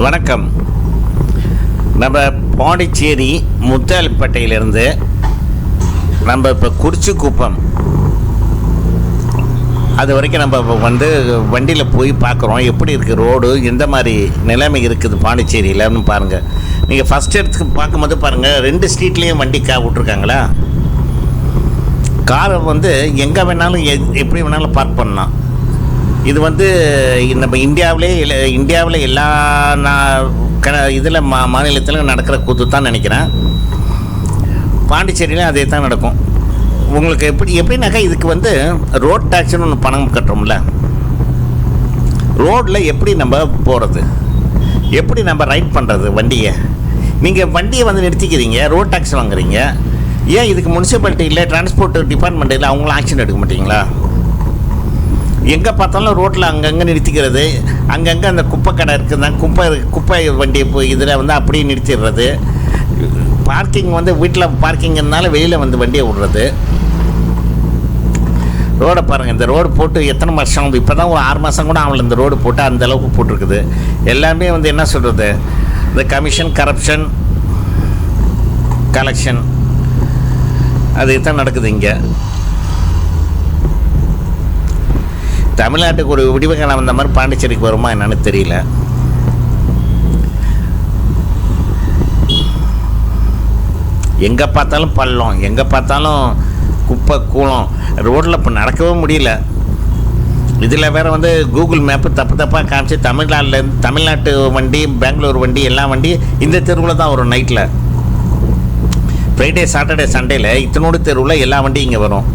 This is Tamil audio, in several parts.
வணக்கம். நம்ம பாண்டிச்சேரி முத்தால்பேட்டையிலேருந்து நம்ம இப்போ குறிச்சிக்குப்பம் அது வரைக்கும் நம்ம வண்டியில் போய் பார்க்குறோம். எப்படி இருக்குது ரோடு, எந்த மாதிரி நிலைமை இருக்குது பாண்டிச்சேரியில்னு பாருங்கள். நீங்கள் ஃபஸ்ட் இடத்துக்கு பார்க்கும்போது பாருங்கள், 2 ஸ்ட்ரீட்லேயும் வண்டி விட்ருக்காங்களா. காரை எங்கே வேணாலும் எப்படி வேணாலும் பார்க் பண்ணலாம். இது நம்ம இந்தியாவில் எல்லா இதில் மாநிலத்திலும் நடக்கிற கூத்து தான் நினைக்கிறேன். பாண்டிச்சேரியிலும் அதே தான் நடக்கும். உங்களுக்கு எப்படின்னாக்கா இதுக்கு ரோட் டேக்ஸ்னு ஒன்று பணம் கட்டுறோம்ல, ரோட்டில் எப்படி நம்ம போகிறது, எப்படி நம்ம ரைட் பண்ணுறது வண்டியை. நீங்கள் வண்டியை நிறுத்திக்கிறீங்க, ரோட் டேக்ஸ் வாங்குறீங்க. ஏன் இதுக்கு முனிசிபாலிட்டியில் டிரான்ஸ்போர்ட் டிபார்ட்மெண்ட்டில் அவங்களும் ஆக்ஷன் எடுக்க மாட்டிங்களா? எங்கே பார்த்தாலும் ரோட்டில் அங்கங்கே நிறுத்திக்கிறது, அங்கங்கே அந்த குப்பை கடை இருக்குதுன்னா குப்பை வண்டியை போய் இதில் அப்படியே நிறுத்திடுறது. பார்க்கிங் வீட்டில் பார்க்கிங்கிறதுனால வெளியில் வண்டியை விடுறது. ரோடை பாருங்கள், இந்த ரோடு போட்டு எத்தனை வருஷம், இப்போ தான் ஒரு 6 மாதம் கூட அவங்கள இந்த ரோடு போட்டு அந்த அளவுக்கு போட்டிருக்குது. எல்லாமே என்ன சொல்கிறது, இந்த கமிஷன், கரப்ஷன், கலெக்ஷன் அது தான் நடக்குது இங்கே. தமிழ்நாட்டுக்கு ஒரு விடிவு காலம் வந்த மாதிரி பாண்டிச்சேரிக்கு வருமா என்னன்னு தெரியல. எங்கே பார்த்தாலும் பள்ளம், எங்கே பார்த்தாலும் குப்பை கூலம், ரோட்டில் இப்போ நடக்கவே முடியல. இதில் வேறு கூகுள் மேப்பு தப்பாக காமிச்சு தமிழ்நாட்டு வண்டி, பெங்களூர் வண்டி, எல்லா வண்டி இந்த தெருவில் தான் வரும். நைட்டில் ஃப்ரைடே, சாட்டர்டே, சண்டேயில் இத்தனோடு தெருவில் எல்லா வண்டியும் இங்கே வரும்.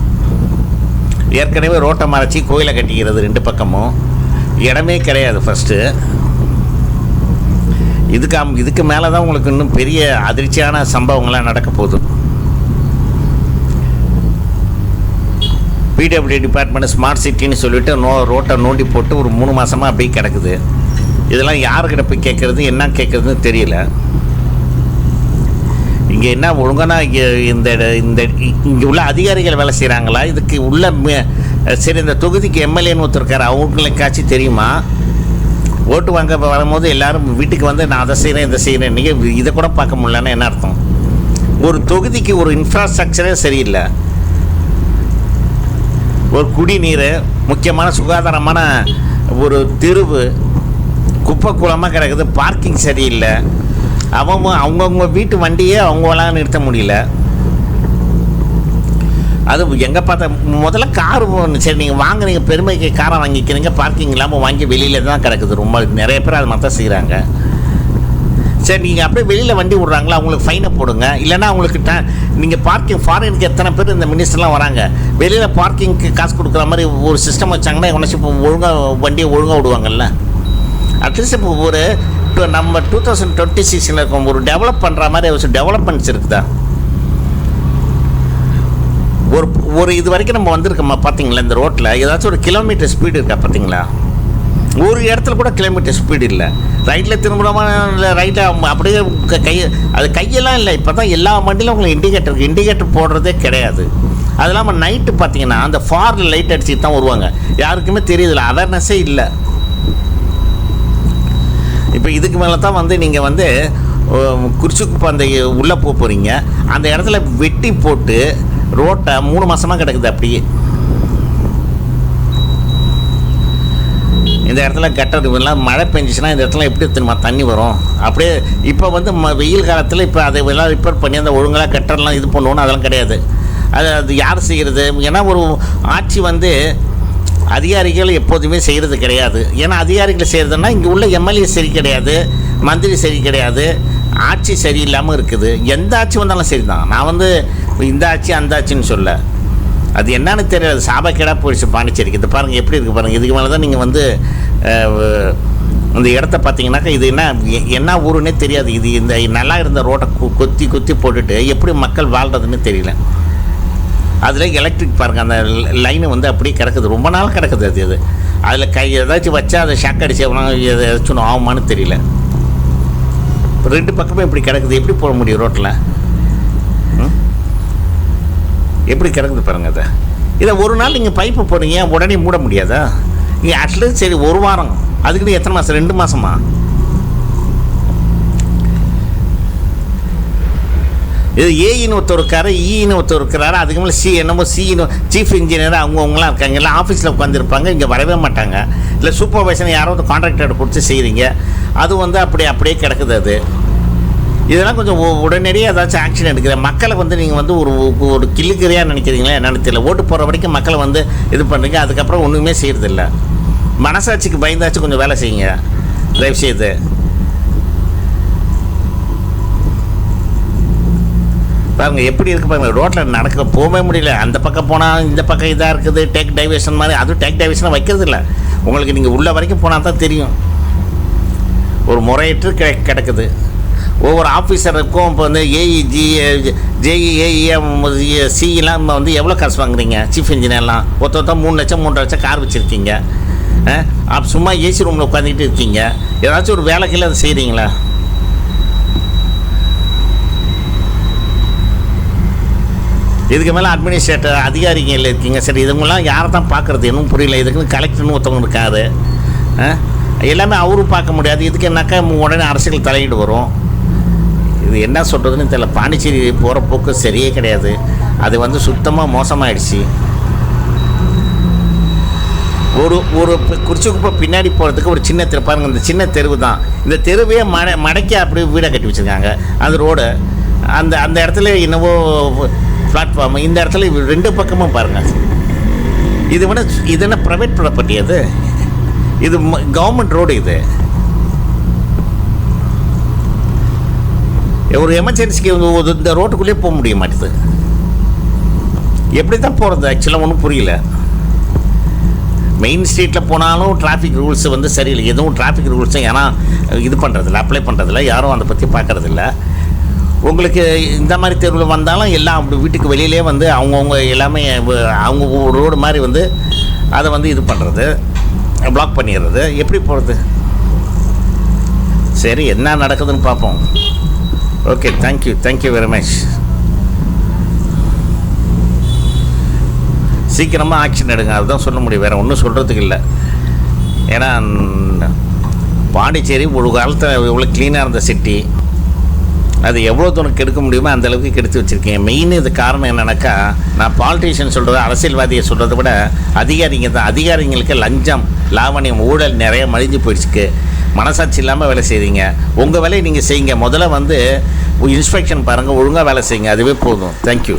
ஏற்கனவே ரோட்டை மறைச்சி கோயிலை கட்டிக்கிறது 2 பக்கமும், இடமே கிடையாது ஃபஸ்ட்டு. இதுக்கு மேலே தான் உங்களுக்கு இன்னும் பெரிய அதிர்ச்சியான சம்பவங்கள்லாம் நடக்க போகுது. பிடபிள்யூ டிபார்ட்மெண்ட் ஸ்மார்ட் சிட்டின்னு சொல்லிவிட்டு ரோட்டை நோண்டி போட்டு ஒரு 3 மாதமாக அப்படியே கிடக்குது. இதெல்லாம் யாருக்கிட்ட போய் கேட்குறது, என்ன கேட்குறதுன்னு தெரியல. இங்கே என்ன ஒழுங்கானா இங்கே உள்ள அதிகாரிகள் வேலை செய்கிறாங்களா? இதுக்கு உள்ள சரி, இந்த தொகுதிக்கு எம்எல்ஏன்னு ஒருத்தருக்கார், அவங்களுக்காச்சும் தெரியுமா? ஓட்டு வாங்க வரும்போது எல்லோரும் வீட்டுக்கு நான் அதை செய்கிறேன், இதை செய்கிறேன், நீங்கள் இதை கூட பார்க்க முடியலன்னா என்ன அர்த்தம்? ஒரு தொகுதிக்கு ஒரு இன்ஃப்ராஸ்ட்ரக்சரே சரியில்லை. ஒரு குடிநீர், முக்கியமான சுகாதாரமான ஒரு தெருவு குப்பை குளமாக கிடக்குது, பார்க்கிங் சரியில்லை. அவங்கவுங்க வீட்டு வண்டியே அவங்களாம் நிறுத்த முடியல. அது எங்கே பார்த்தா முதல்ல கார் சரி, நீங்கள் வாங்குறீங்க, பெருமைக்கு காரை வாங்கிக்கிறீங்க, பார்க்கிங் இல்லாமல் வாங்கி வெளியில் தான் கிடக்குது. ரொம்ப நிறைய பேர் அது மட்டும் செய்கிறாங்க. சரி, நீங்கள் அப்படியே வெளியில் வண்டி விட்றாங்களா, அவங்களுக்கு ஃபைனை போடுங்க. இல்லைன்னா அவங்களுக்கு நீங்கள் பார்க்கிங், ஃபாரினுக்கு எத்தனை பேர் இந்த மினிஸ்டர்லாம் வராங்க, வெளியில் பார்க்கிங்க்கு காசு கொடுக்குற மாதிரி ஒரு சிஸ்டம் வச்சாங்கன்னா உனச்சு இப்போ வண்டியை ஒழுங்காக விடுவாங்கல்ல. அட்லீஸ்ட் இப்போ இப்போ நம்ம 2026 இருக்கோம், ஒரு டெவலப் பண்ணுற மாதிரி ஒரு டெவலப்மெண்ட்ஸ் இருக்குதா? ஒரு இது வரைக்கும் நம்ம வந்திருக்கோம்மா பார்த்தீங்களா? இந்த ரோட்டில் ஏதாச்சும் ஒரு கிலோமீட்டர் ஸ்பீடு இருக்கா பார்த்தீங்களா? ஒரு இடத்துல கூட கிலோமீட்டர் ஸ்பீடு இல்லை. ரைட்டில் திரும்புகிறோமா, இல்லை ரைட்டில் அப்படியே கையெல்லாம் இல்லை. இப்போ தான் எல்லா வண்டியிலும் உங்களுக்கு இண்டிகேட்டர் போடுறதே கிடையாது. அது இல்லாமல் நைட்டு பார்த்தீங்கன்னா அந்த ஃபாரில் லைட் அடிச்சுட்டு தான் வருவாங்க. யாருக்குமே தெரியுதில்ல, அவேர்னஸே இல்லை. இப்போ இதுக்கு மேலே தான் நீங்கள் குறிச்சிக்குப்பம் அந்த உள்ளே போகிறீங்க, அந்த இடத்துல வெட்டி போட்டு ரோட்டை 3 மாதமாக கிடக்குது அப்படியே. இந்த இடத்துல கட்டர் இதெல்லாம் மழை பெஞ்சிச்சுன்னா இந்த இடத்துல எப்படி தண்ணி வரும்? அப்படியே இப்போ வெயில் காலத்தில் இப்போ அதை எல்லாம் ரிப்பேர் பண்ணி அந்த ஒழுங்காக கட்டர்லாம் இது பண்ணணும், அதெல்லாம் கிடையாது. அது யார் செய்கிறது? ஏன்னா ஒரு ஆட்சி அதிகாரிகள் எப்போதுமே செய்கிறது கிடையாது. ஏன்னா அதிகாரிகள் செய்கிறதுனா இங்கே உள்ள எம்எல்ஏ சரி கிடையாது, மந்திரி சரி கிடையாது, ஆட்சி சரியில்லாமல் இருக்குது. எந்த ஆட்சி வந்தாலும் சரி தான். நான் இந்த ஆட்சி அந்த ஆட்சின்னு சொல்ல, அது என்னன்னு தெரியாது. சாபக்கேடாக போயிடுச்சு பாண்டிச்சேரிக்கு. இது பாருங்கள் எப்படி இருக்குது பாருங்கள். இதுக்கு மேலே தான் நீங்கள் இந்த இடத்த பார்த்தீங்கன்னாக்கா இது என்ன ஊருன்னே தெரியாது. இது இந்த நல்லா இருந்த ரோட்டை கொத்தி போட்டுட்டு எப்படி மக்கள் வாழ்கிறதுன்னு தெரியல. அதில் எலக்ட்ரிக் பாருங்கள், அந்த லைனு அப்படியே கிடக்குது, ரொம்ப நாள் கிடக்குது. அது அதில் ஏதாச்சும் வச்சா அதை ஷாக் அடிச்சு ஏதாச்சும் ஆகுமான்னு தெரியல. 2 பக்கமே இப்படி கிடக்குது, எப்படி போட முடியும் ரோட்டில்? எப்படி கிடக்குது பாருங்கள். இதை ஒரு நாள் நீங்கள் பைப்பு போடுறீங்க, உடனே மூட முடியாதா? நீங்கள் அட்லீஸ்ட் சரி 1 வாரம், அதுக்குன்னு எத்தனை மாதம், 2 மாதமா? இது ஏஇன்னு ஒருத்தர் இருக்காரு, ஈன்னு ஒருத்தர் இருக்கிறாரு, அதுக்கு மேலே என்னமோ சின்னு சீஃப் இன்ஜினியர் அவங்கவுங்களாம் இருக்காங்க. எல்லாம் ஆஃபீஸில் உட்காந்துருப்பாங்க, இங்கே வரவே மாட்டாங்க. இல்லை சூப்பர்வைசர் யாரோ ஒரு கான்ட்ராக்டர் கொடுத்து செய்கிறீங்க, அது வந்து அப்படியே கிடக்குது. அது இதெல்லாம் கொஞ்சம் உடனடியாக ஏதாச்சும் ஆக்ஷன் எடுக்கிறேன். மக்களை வந்து நீங்கள் வந்து ஒரு கிள்ளுக்கிறையாக நினைக்கிறீங்களா என்னென்னு தெரியல. ஓட்டு போகிற வரைக்கும் மக்களை வந்து இது பண்ணுறீங்க, அதுக்கப்புறம் ஒன்றுமே செய்கிறதில்ல. மனசாட்சிக்கு பயந்தாச்சும் கொஞ்சம் வேலை செய்யுங்க தயவுசெய்து. பாருங்க எப்படி இருக்குது பாருங்கள், ரோட்டில் நடக்க போகவே முடியல. அந்த பக்கம் போனால் இந்த பக்கம் இதாக இருக்குது, டேக் டைவர்ஷன் மாதிரி. அதுவும் டேக் டைவர்ஷனாக வைக்கிறது இல்லை. உங்களுக்கு நீங்கள் உள்ள வரைக்கும் போனால் தான் தெரியும். ஒரு முறையற்று கிடக்குது. ஒவ்வொரு ஆஃபீஸருக்கும் இப்போ வந்து ஜேஇ சிலாம் வந்து எவ்வளோ காசு வாங்குறீங்க? சீஃப் இன்ஜினியர்லாம் ஒருத்தர் 3 லட்சம் 3.5 லட்சம் கார் வச்சுருக்கீங்க. சும்மா ஏசி ரூமில் உட்காந்துக்கிட்டு இருக்கீங்க. ஏதாச்சும் ஒரு வேலைக்கு அதை செய்கிறீங்களா? இதுக்கு மேலே அட்மினிஸ்ட்ரேட்டர் அதிகாரிகள் இருக்கீங்க. சரி, இதுங்கெல்லாம் யாரை தான் பார்க்குறது இன்னும் புரியல. இதுக்குன்னு கலெக்டர்னு ஒருத்தவங்க இருக்காரு. எல்லாமே அவரும் பார்க்க முடியாது. இதுக்கு என்னாக்கா உடனே அரசியல் தலையீடு வரும். இது என்ன சொல்கிறதுன்னு தெரியல. பாண்டிச்சேரி போகிற போக்கு சரியே கிடையாது. அது வந்து சுத்தமாக மோசமாகிடுச்சு. ஒரு குறிச்சிக்குப்பை பின்னாடி போகிறதுக்கு ஒரு சின்ன தெரு பாருங்கள். இந்த சின்ன தெருவு தான். இந்த தெருவே மடக்கி அப்படியே வீடாக கட்டி வச்சுருக்காங்க. அந்த ரோடு அந்த இடத்துல என்னவோ பிளாட்ஃபார்ம். இந்த இடத்துல 2 பக்கமும் பாருங்கள். இது என்ன ப்ரைவேட் ப்ராப்பர்ட்டி? இது கவர்மெண்ட் ரோடு. இது ஒரு எமர்ஜென்சிக்கு இந்த ரோட்டுக்குள்ளேயே போக முடிய மாட்டேது. எப்படி தான் போகிறது ஆக்சுவலாக ஒன்றும் புரியல. மெயின் ஸ்ட்ரீட்டில் போனாலும் டிராஃபிக் ரூல்ஸ் வந்து சரியில்லை. எதுவும் டிராஃபிக் ரூல்ஸும் ஏன்னா இது பண்ணுறதில்ல, அப்ளை பண்ணுறதில்ல, யாரும் அதை பற்றி பார்க்குறதில்ல. உங்களுக்கு இந்த மாதிரி தெருவில் வந்தாலும் எல்லாம் அப்படி வீட்டுக்கு வெளியிலே வந்து அவங்கவுங்க எல்லாமே அவங்க ரோடு மாதிரி வந்து அதை வந்து இது பண்ணுறது, பிளாக் பண்ணிடுறது. எப்படி போகிறது? சரி, என்ன நடக்குதுன்னு பார்ப்போம். Okay, thank you very much. சீக்கிரமாக ஆக்ஷன் எடுங்க, அதுதான் சொல்ல முடியும். வேறு ஒன்றும் சொல்கிறதுக்கு இல்லை. ஏன்னா பாண்டிச்சேரி ஒரு காலத்தில் எவ்வளோ க்ளீனாக இருந்த சிட்டி, அது எவ்வளோ தூரம் கெடுக்க முடியுமோ அந்தளவுக்கு கெடுத்து வச்சுருக்கீங்க. மெயின் இது காரணம் என்னென்னாக்கா, நான் பாலிட்டிஷியன் சொல்கிறது, அரசியல்வாதியை சொல்கிறத விட அதிகாரிங்க தான். அதிகாரிங்களுக்கு லஞ்சம், லாவணியம், ஊழல் நிறைய மலிஞ்சு போயிடுச்சுக்கு. மனசாட்சி இல்லாமல் வேலை செய்கிறீங்க. உங்கள் வேலையை நீங்கள் செய்யுங்க. முதல்ல வந்து இன்ஸ்பெக்ஷன் பாருங்கள், ஒழுங்காக வேலை செய்யுங்க, அதுவே போதும். தேங்க்யூ.